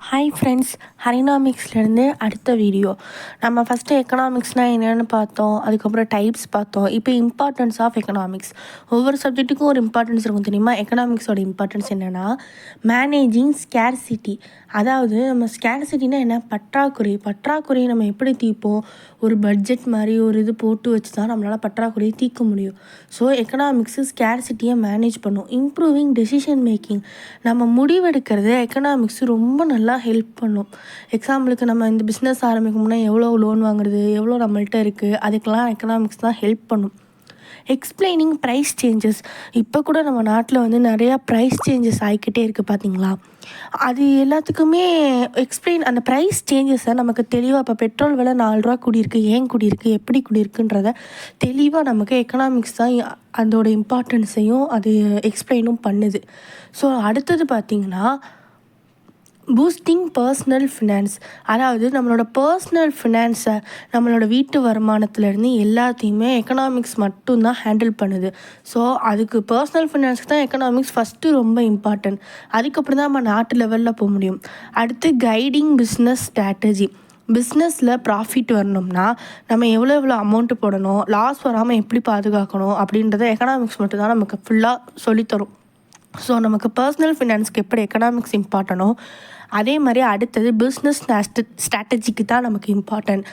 Hi friends, ஹரினாமிக்ஸ்லேருந்து அடுத்த video. நம்ம first எக்கனாமிக்ஸ்னால் என்னென்னு பார்த்தோம், அதுக்கப்புறம் டைப்ஸ் பார்த்தோம். இப்போ இம்பார்ட்டன்ஸ் ஆஃப் எக்கனாமிக்ஸ். ஒவ்வொரு சப்ஜெக்ட்டுக்கும் ஒரு இம்பார்ட்டன்ஸ் இருக்கும் தெரியுமா? எக்கனாமிக்ஸோட இம்பார்ட்டன்ஸ் என்னென்னா மேனேஜிங் ஸ்கேர்சிட்டி. அதாவது நம்ம ஸ்கேர்சிட்டினா என்ன? பற்றாக்குறையை நம்ம எப்படி தீர்ப்போம்? ஒரு பட்ஜெட் மாதிரி ஒரு இது போட்டு வச்சு தான் நம்மளால் பற்றாக்குறையை தீர்க்க முடியும். ஸோ எக்கனாமிக்ஸு ஸ்கேர்சிட்டியை மேனேஜ் பண்ணும். Improving decision making. நம்ம முடிவெடுக்கிறது எக்கனாமிக்ஸ் ரொம்ப நல்லா ஹெல்ப் பண்ணும். எக்ஸாம்பிளுக்கு நம்ம இந்த பிஸ்னஸ் ஆரம்பிக்கணும்னா எவ்வளோ லோன் வாங்குறது, எவ்வளோ நம்மள்ட்ட இருக்குது, அதுக்கெல்லாம் எக்கனாமிக்ஸ் தான் ஹெல்ப் பண்ணும். Explaining price changes. இப்போ கூட நம்ம நாட்டில் நிறையா ப்ரைஸ் சேஞ்சஸ் ஆகிக்கிட்டே இருக்குது பார்த்தீங்களா? அது எல்லாத்துக்குமே அந்த ப்ரைஸ் சேஞ்சஸை நமக்கு தெளிவாக இப்போ பெட்ரோல் விலை 4 ரூபா கூடியிருக்கு, ஏன் கூடியிருக்கு, எப்படி கூடியிருக்குன்றத தெளிவாக நமக்கு எக்கனாமிக்ஸ் தான் அதோட இம்பார்ட்டன்ஸையும் அது எக்ஸ்பிளைனும் பண்ணுது. ஸோ அடுத்தது பார்த்திங்கன்னா பூஸ்டிங் பர்சனல் ஃபினான்ஸ். அதாவது நம்மளோட பர்சனல் ஃபினான்ஸை, நம்மளோட வீட்டு வருமானத்துலேருந்து எல்லாத்தையுமே எக்கனாமிக்ஸ் மட்டும்தான் ஹேண்டில் பண்ணுது. ஸோ அதுக்கு பர்சனல் ஃபினான்ஸ்க்கு தான் எக்கனாமிக்ஸ் ஃபஸ்ட்டு ரொம்ப இம்பார்ட்டன்ட். அதுக்கப்புறம் தான் நம்ம நாட்டு லெவலில் போக முடியும். அடுத்து கைடிங் பிஸ்னஸ் ஸ்ட்ராட்டஜி. பிஸ்னஸில் ப்ராஃபிட் வரணும்னா நம்ம எவ்வளோ அமௌண்ட்டு போடணும், லாஸ் வராமல் எப்படி பாதுகாக்கணும் அப்படின்றத எக்கனாமிக்ஸ் மட்டும்தான் நமக்கு ஃபுல்லாக சொல்லித்தரும். ஸோ நமக்கு பர்சனல் ஃபினான்ஸ்க்கு எப்படி எக்கனாமிக்ஸ் இம்பார்ட்டனோ அதே மாதிரி அடுத்தது பிஸ்னஸ் ஸ்ட்ராட்டஜிக்கு தான் நமக்கு இம்பார்ட்டன்ட்.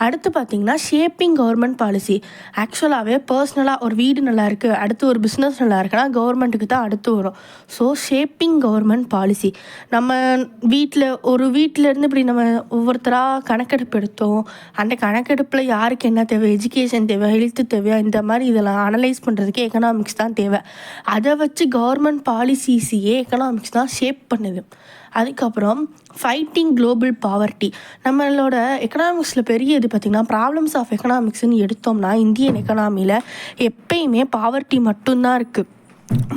அடுத்து பார்த்திங்கன்னா ஷேப்பிங் கவர்மெண்ட் பாலிசி. ஆக்சுவலாகவே பர்சனலாக ஒரு வீடு நல்லா இருக்குது, அடுத்து ஒரு பிஸ்னஸ் நல்லா இருக்குன்னா கவர்மெண்ட்டுக்கு தான் அடுத்து வரும். So shaping government policy. நம்ம வீட்டிலேருந்து இப்படி நம்ம ஒவ்வொருத்தராக கணக்கெடுப்பு எடுத்தோம். அந்த கணக்கெடுப்பில் யாருக்கு என்ன தேவை, எஜுகேஷன் தேவை, ஹெல்த்து தேவையா, இந்த மாதிரி இதெல்லாம் அனலைஸ் பண்ணுறதுக்கே எக்கனாமிக்ஸ் தான் தேவை. அதை வச்சு கவர்மெண்ட் பாலிசிஸையே எக்கனாமிக்ஸ் தான் ஷேப் பண்ணுது. அதுக்கப்புறம் ஃபைட்டிங் குளோபல் பாவர்ட்டி. நம்மளோட எக்கனாமிக்ஸில் பெரிய இது பார்த்திங்கன்னா ப்ராப்ளம்ஸ் ஆஃப் எக்கனாமிக்ஸ்ன்னு எடுத்தோம்னா இந்தியன் எக்கனாமியில் எப்பயுமே பாவர்ட்டி மட்டும்தான் இருக்குது.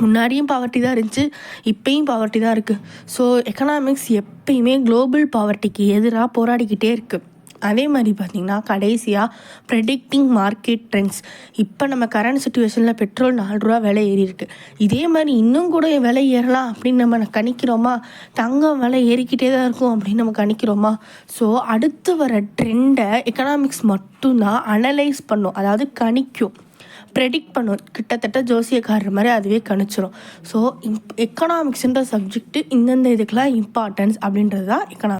முன்னாடியும் பாவர்ட்டி தான் இருந்துச்சு, இப்போயும் பாவர்ட்டி தான் இருக்குது. ஸோ எக்கனாமிக்ஸ் எப்பயுமே குளோபல் பாவர்ட்டிக்கு எதிராக போராடிக்கிட்டே இருக்குது. அதே மாதிரி பார்த்திங்கன்னா கடைசியாக ப்ரெடிக்டிங் மார்க்கெட் ட்ரெண்ட்ஸ். இப்போ நம்ம கரண்ட் சுச்சுவேஷனில் பெட்ரோல் 4 ரூபா விலை ஏறி இருக்குது. இதே மாதிரி இன்னும் கூட விலை ஏறலாம் அப்படின்னு நம்ம கணிக்கிறோமா? தங்கம் விலை ஏறிக்கிட்டே தான் இருக்கும் அப்படின்னு நம்ம கணிக்கிறோமா? ஸோ அடுத்து வர ட்ரெண்டை எக்கனாமிக்ஸ் மட்டும்தான் அனலைஸ் பண்ணும், அதாவது கணிக்கும், ப்ரெடிக்ட் பண்ணும். கிட்டத்தட்ட ஜோசியக்காரர் மாதிரி அதுவே கணிச்சிரும். ஸோ எக்கனாமிக்ஸ்ன்ற சப்ஜெக்ட்டு இந்தந்த இதுக்கெலாம் இம்பார்ட்டன்ஸ் அப்படின்றது தான் எக்கனாமிக்ஸ்.